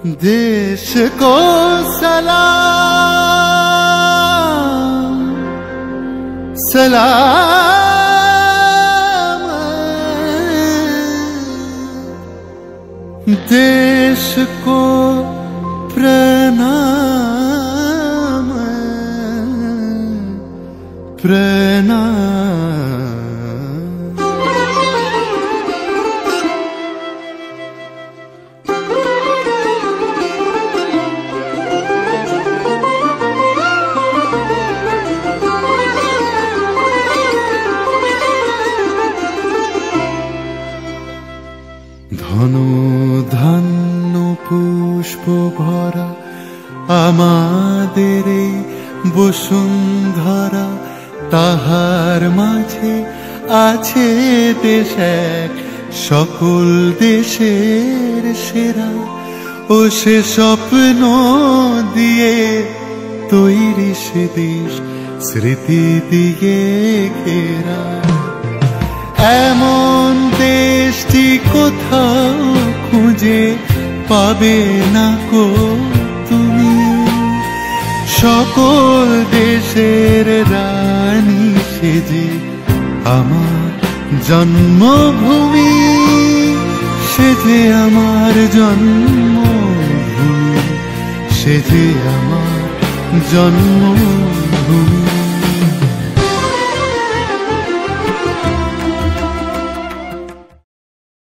देश को सलाम सलाम, देश को प्रणाम प्रणाम। ধন ধান্য পুষ্প ভরা আমাদের এই বসুন্ধরা, তাহার মাঝে আছে দেশ এক সকল দেশের সেরা। ও সে স্বপ্ন দিয়ে তৈরি সে দেশ স্মৃতি দিয়ে ঘেরা। এমন দেশটি কোথাও খুঁজে পাবে না কো তুমি, সকল দেশের রানী সেজে আমার জন্মভূমি, সেজে আমার জন্মভূমি, সেজে আমার জন্মভূমি।